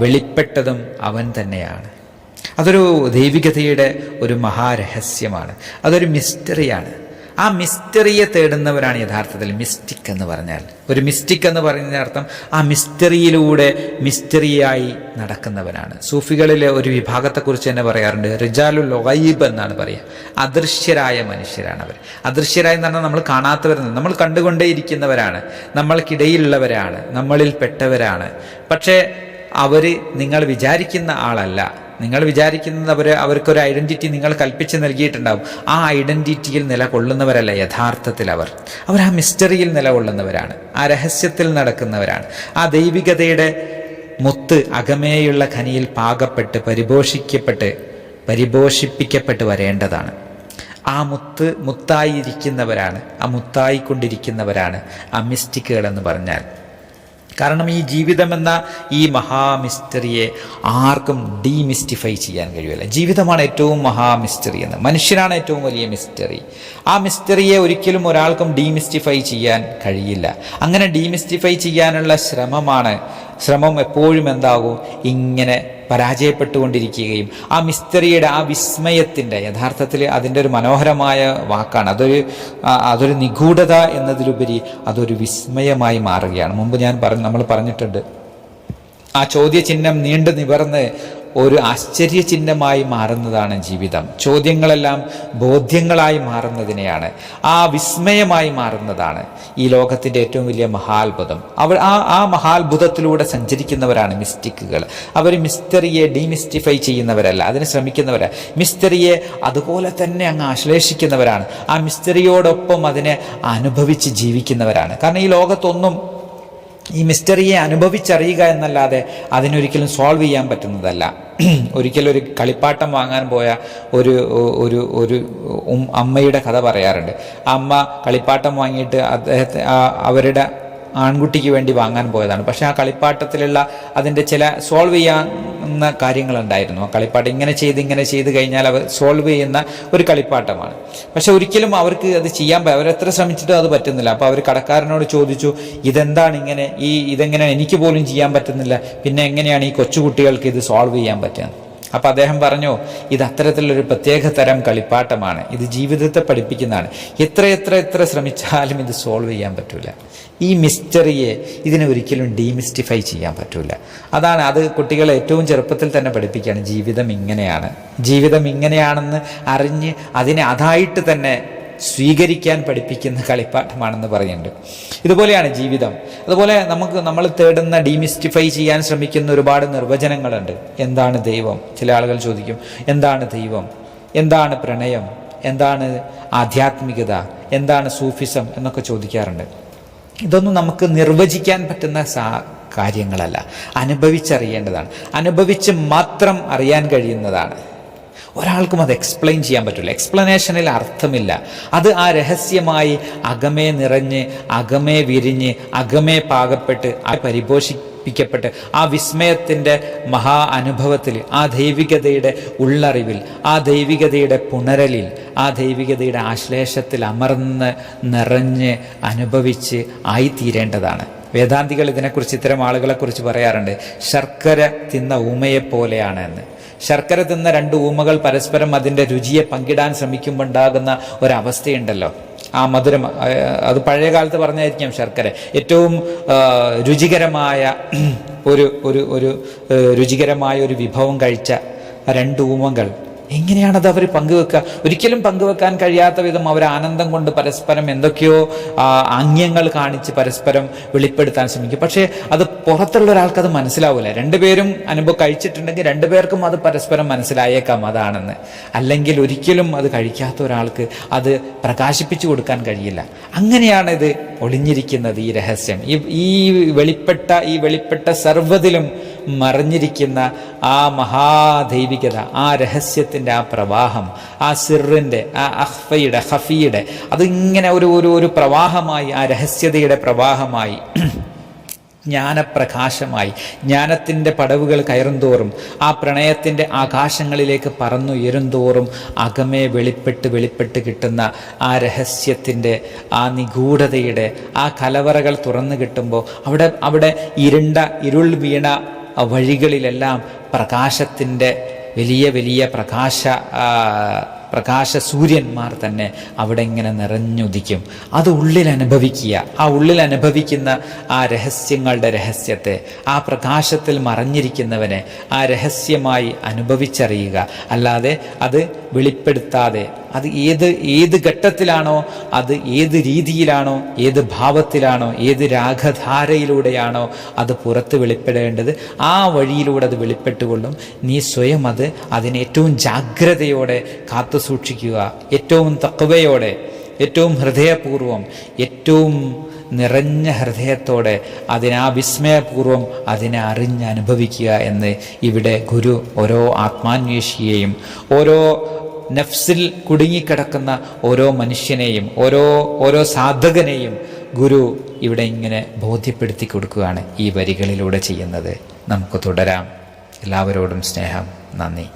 വെളിപ്പെട്ടതും അവൻ തന്നെയാണ്. അതൊരു ദൈവികതയുടെ ഒരു മഹാരഹസ്യമാണ്, അതൊരു മിസ്റ്ററിയാണ്. ആ മിസ്റ്ററിയെ തേടുന്നവരാണ് യഥാർത്ഥത്തിൽ മിസ്റ്റിക് എന്ന് പറഞ്ഞാൽ. ഒരു മിസ്റ്റിക് എന്ന് പറയുന്ന അർത്ഥം ആ മിസ്റ്ററിയിലൂടെ മിസ്റ്ററിയായി നടക്കുന്നവനാണ്. സൂഫികളിലെ ഒരു വിഭാഗത്തെക്കുറിച്ച് തന്നെ പറയാറുണ്ട്, റിജാലുൽ ഗൈബ് എന്നാണ് പറയുക. അദൃശ്യരായ മനുഷ്യരാണ് അവർ. അദൃശ്യരായി എന്ന് പറഞ്ഞാൽ നമ്മൾ കാണാത്തവരെന്ന്, നമ്മൾ കണ്ടുകൊണ്ടേയിരിക്കുന്നവരാണ്, നമ്മൾക്കിടയിലുള്ളവരാണ്, നമ്മളിൽ പെട്ടവരാണ്. പക്ഷേ അവർ നിങ്ങൾ വിചാരിക്കുന്ന ആളല്ല. നിങ്ങൾ വിചാരിക്കുന്നത് അവർക്കൊരു ഐഡന്റിറ്റി നിങ്ങൾ കൽപ്പിച്ച് നൽകിയിട്ടുണ്ടാവും. ആ ഐഡന്റിറ്റിയിൽ നിലകൊള്ളുന്നവരല്ല യഥാർത്ഥത്തിൽ അവർ ആ മിസ്റ്ററിയിൽ നിലകൊള്ളുന്നവരാണ്, ആ രഹസ്യത്തിൽ നടക്കുന്നവരാണ്. ആ ദൈവികതയുടെ മുത്ത് അകമേയുള്ള ഖനിയിൽ പാകപ്പെട്ട് പരിപോഷിപ്പിക്കപ്പെട്ട് വരേണ്ടതാണ്. ആ മുത്തായിരിക്കുന്നവരാണ്, ആ മുത്തായിക്കൊണ്ടിരിക്കുന്നവരാണ് ആ മിസ്റ്റിക്കുകൾ എന്ന് പറഞ്ഞാൽ. കാരണം ഈ ജീവിതമെന്ന ഈ മഹാമിസ്റ്ററിയെ ആർക്കും ഡീമിസ്റ്റിഫൈ ചെയ്യാൻ കഴിയില്ല. ജീവിതമാണ് ഏറ്റവും മഹാമിസ്റ്ററി എന്ന്, മനുഷ്യനാണ് ഏറ്റവും വലിയ മിസ്റ്ററി. ആ മിസ്റ്ററിയെ ഒരിക്കലും ഒരാൾക്കും ഡീമിസ്റ്റിഫൈ ചെയ്യാൻ കഴിയില്ല. അങ്ങനെ ഡീമിസ്റ്റിഫൈ ചെയ്യാനുള്ള ശ്രമം എപ്പോഴും എന്താകും, ഇങ്ങനെ പരാജയപ്പെട്ടുകൊണ്ടിരിക്കുകയും ആ മിസ്റ്ററിയുടെ ആ വിസ്മയത്തിൻ്റെ, യഥാർത്ഥത്തിൽ അതിൻ്റെ ഒരു മനോഹരമായ വാക്കാണ്, അതൊരു നിഗൂഢത എന്നതിലുപരി അതൊരു വിസ്മയമായി മാറുകയാണ്. മുമ്പ് നമ്മൾ പറഞ്ഞിട്ടുണ്ട്, ആ ചോദ്യചിഹ്നം നീണ്ടു നിവർന്ന് ഒരു ആശ്ചര്യചിഹ്നമായി മാറുന്നതാണ് ജീവിതം. ചോദ്യങ്ങളെല്ലാം ബോധ്യങ്ങളായി മാറുന്നതിനെയാണ്, ആ വിസ്മയമായി മാറുന്നതാണ് ഈ ലോകത്തിൻ്റെ ഏറ്റവും വലിയ മഹാത്ഭുതം. ആ മഹാത്ഭുതത്തിലൂടെ സഞ്ചരിക്കുന്നവരാണ് മിസ്റ്റിക്കുകൾ. അവർ മിസ്റ്ററിയെ ഡീമിസ്റ്റിഫൈ ചെയ്യുന്നവരല്ല, അതിന് ശ്രമിക്കുന്നവരല്ല. മിസ്റ്ററിയെ അതുപോലെ തന്നെ അങ്ങ് ആശ്ലേഷിക്കുന്നവരാണ്. ആ മിസ്റ്ററിയോടൊപ്പം അതിനെ അനുഭവിച്ച് ജീവിക്കുന്നവരാണ്. കാരണം ഈ ലോകത്തൊന്നും ഈ മിസ്റ്ററിയെ അനുഭവിച്ചറിയുക എന്നല്ലാതെ അതിനൊരിക്കലും സോൾവ് ചെയ്യാൻ പറ്റുന്നതല്ല. ഒരിക്കലും ഒരു കളിപ്പാട്ടം വാങ്ങാൻ പോയ ഒരു അമ്മയുടെ കഥ പറയാറുണ്ട്. ആ അമ്മ കളിപ്പാട്ടം വാങ്ങിയിട്ട് അവരുടെ ആൺകുട്ടിക്ക് വേണ്ടി വാങ്ങാൻ പോയതാണ്. പക്ഷെ ആ കളിപ്പാട്ടത്തിലുള്ള അതിൻ്റെ ചില സോൾവ് ചെയ്യാവുന്ന കാര്യങ്ങളുണ്ടായിരുന്നു. ആ കളിപ്പാട്ടം ഇങ്ങനെ ചെയ്ത് കഴിഞ്ഞാൽ അവർ സോൾവ് ചെയ്യുന്ന ഒരു കളിപ്പാട്ടമാണ്. പക്ഷെ ഒരിക്കലും അവർക്ക് അത് അവരെത്ര ശ്രമിച്ചിട്ടും അത് പറ്റുന്നില്ല. അപ്പോൾ അവർ കടക്കാരനോട് ചോദിച്ചു, ഇതെന്താണ് ഇങ്ങനെ, ഇതെങ്ങനെ എനിക്ക് പോലും ചെയ്യാൻ പറ്റുന്നില്ല, പിന്നെ എങ്ങനെയാണ് ഈ കൊച്ചുകുട്ടികൾക്ക് ഇത് സോൾവ് ചെയ്യാൻ പറ്റുക? അപ്പം അദ്ദേഹം പറഞ്ഞു, ഇത് അത്തരത്തിലൊരു പ്രത്യേക തരം കളിപ്പാട്ടമാണ്, ഇത് ജീവിതത്തെ പഠിപ്പിക്കുന്നതാണ്. എത്ര ശ്രമിച്ചാലും ഇത് സോൾവ് ചെയ്യാൻ പറ്റില്ല. ഈ മിസ്റ്ററിയെ ഇതിനെ ഒരിക്കലും ഡീമിസ്റ്റിഫൈ ചെയ്യാൻ പറ്റില്ല. അത് കുട്ടികളെ ഏറ്റവും ചെറുപ്പത്തിൽ തന്നെ പഠിപ്പിക്കുകയാണ്. ജീവിതം ഇങ്ങനെയാണെന്ന് അറിഞ്ഞ് അതിനെ അതായിട്ട് തന്നെ സ്വീകരിക്കാൻ പഠിപ്പിക്കുന്ന കളിപ്പാട്ടമാണെന്ന് പറയുന്നുണ്ട്. ഇതുപോലെയാണ് ജീവിതം. അതുപോലെ നമ്മൾ തേടുന്ന ഡീമിസ്റ്റിഫൈ ചെയ്യാൻ ശ്രമിക്കുന്ന ഒരുപാട് നിർവചനങ്ങളുണ്ട്. എന്താണ് ദൈവം? ചില ആളുകൾ ചോദിക്കും, എന്താണ് ദൈവം, എന്താണ് പ്രണയം, എന്താണ് ആധ്യാത്മികത, എന്താണ് സൂഫിസം എന്നൊക്കെ ചോദിക്കാറുണ്ട്. ഇതൊന്നും നമുക്ക് നിർവചിക്കാൻ പറ്റുന്ന കാര്യങ്ങളല്ല, അനുഭവിച്ചറിയേണ്ടതാണ്. അനുഭവിച്ച് മാത്രം അറിയാൻ കഴിയുന്നതാണ്. ഒരാൾക്കും അത് എക്സ്പ്ലെയിൻ ചെയ്യാൻ പറ്റില്ല. എക്സ്പ്ലനേഷനിൽ അർത്ഥമില്ല. അത് ആ രഹസ്യമായി അകമേ നിറഞ്ഞ്, അകമേ വിരിഞ്ഞ്, അകമേ പാകപ്പെട്ട്, പരിപോഷിപ്പിക്കപ്പെട്ട് ആ വിസ്മയത്തിൻ്റെ മഹാ അനുഭവത്തിൽ, ആ ദൈവികതയുടെ ഉള്ളറിവിൽ, ആ ദൈവികതയുടെ പുണരലിൽ, ആ ദൈവികതയുടെ ആശ്ലേഷത്തിൽ അമർന്ന് നിറഞ്ഞ് അനുഭവിച്ച് ആയിത്തീരേണ്ടതാണ്. വേദാന്തികൾ ഇതിനെക്കുറിച്ച്, ഇത്തരം ആളുകളെക്കുറിച്ച് പറയാറുണ്ട്, ശർക്കര തിന്ന ഊമയെപ്പോലെയാണ് എന്ന്. ശർക്കര തിന്ന രണ്ട് ഊമകൾ പരസ്പരം അതിൻ്റെ രുചിയെ പങ്കിടാൻ ശ്രമിക്കുമ്പോൾ ഉണ്ടാകുന്ന ഒരവസ്ഥയുണ്ടല്ലോ, ആ മധുരം. അത് പഴയ കാലത്ത് പറഞ്ഞായിരിക്കാം ശർക്കര. ഏറ്റവും രുചികരമായ ഒരു വിഭവം കഴിച്ച രണ്ട് ഊമകൾ എങ്ങനെയാണത് അവർ പങ്കുവെക്കുക? ഒരിക്കലും പങ്കുവെക്കാൻ കഴിയാത്ത വിധം അവർ ആനന്ദം കൊണ്ട് പരസ്പരം എന്തൊക്കെയോ ആംഗ്യങ്ങൾ കാണിച്ച് പരസ്പരം വെളിപ്പെടുത്താൻ ശ്രമിക്കും. പക്ഷേ അത് പുറത്തുള്ള ഒരാൾക്ക് അത് മനസ്സിലാവില്ല. രണ്ടുപേരും കഴിച്ചിട്ടുണ്ടെങ്കിൽ രണ്ടുപേർക്കും അത് പരസ്പരം മനസ്സിലായേക്കാം അതാണെന്ന്. അല്ലെങ്കിൽ ഒരിക്കലും അത് കഴിക്കാത്ത ഒരാൾക്ക് അത് പ്രകാശിപ്പിച്ചു കൊടുക്കാൻ കഴിയില്ല. അങ്ങനെയാണ് ഇത് ഒളിഞ്ഞിരിക്കുന്നത്, ഈ രഹസ്യം. ഈ വെളിപ്പെട്ട സർവ്വതിലും മറിഞ്ഞിരിക്കുന്ന ആ മഹാദൈവികത, ആ രഹസ്യത്തിൻ്റെ ആ പ്രവാഹം, ആ സിറിൻ്റെ, ആ ഖഫിയുടെ അതിങ്ങനെ ഒരു പ്രവാഹമായി, ആ രഹസ്യതയുടെ പ്രവാഹമായി, ജ്ഞാനപ്രകാശമായി, ജ്ഞാനത്തിൻ്റെ പടവുകൾ കയറുന്തോറും, ആ പ്രണയത്തിൻ്റെ ആകാശങ്ങളിലേക്ക് പറന്നുയരുന്തോറും അകമേ വെളിപ്പെട്ട് കിട്ടുന്ന ആ രഹസ്യത്തിൻ്റെ, ആ നിഗൂഢതയുടെ ആ കലവറകൾ തുറന്നു കിട്ടുമ്പോൾ അവിടെ ഇരുൾ വീണ വഴികളിലെല്ലാം പ്രകാശത്തിൻ്റെ വലിയ പ്രകാശ സൂര്യന്മാർ തന്നെ അവിടെ ഇങ്ങനെ നിറഞ്ഞുദിക്കും. അത് ഉള്ളിൽ അനുഭവിക്കുക. ആ ഉള്ളിൽ അനുഭവിക്കുന്ന ആ രഹസ്യങ്ങളുടെ രഹസ്യത്തെ, ആ പ്രകാശത്തിൽ മറഞ്ഞിരിക്കുന്നവനെ ആ രഹസ്യമായി അനുഭവിച്ചറിയുക. അല്ലാതെ അത് വെളിപ്പെടുത്താതെ, അത് ഏത് ഘട്ടത്തിലാണോ, അത് ഏത് രീതിയിലാണോ, ഏത് ഭാവത്തിലാണോ, ഏത് രാഗധാരയിലൂടെയാണോ അത് പുറത്ത് വെളിപ്പെടേണ്ടത്, ആ വഴിയിലൂടെ അത് വെളിപ്പെട്ടുകൊള്ളും. നീ സ്വയം അതിനെ ഏറ്റവും ജാഗ്രതയോടെ കാത്തു സൂക്ഷിക്കുക. ഏറ്റവും തഖ്വയോടെ, ഏറ്റവും ഹൃദയപൂർവം, ഏറ്റവും നിറഞ്ഞ ഹൃദയത്തോടെ വിസ്മയപൂർവം അതിനെ അനുഭവിക്കുക എന്ന് ഇവിടെ ഗുരു ഓരോ ആത്മാന്വേഷിയെയും, ഓരോ നഫ്സിൽ കുടുങ്ങിക്കിടക്കുന്ന ഓരോ മനുഷ്യനെയും, ഓരോ സാധകനെയും ഗുരു ഇവിടെ ഇങ്ങനെ ബോധ്യപ്പെടുത്തി കൊടുക്കുകയാണ് ഈ വരികളിലൂടെ ചെയ്യുന്നത്. നമുക്ക് തുടരാം. എല്ലാവരോടും സ്നേഹം. നന്ദി.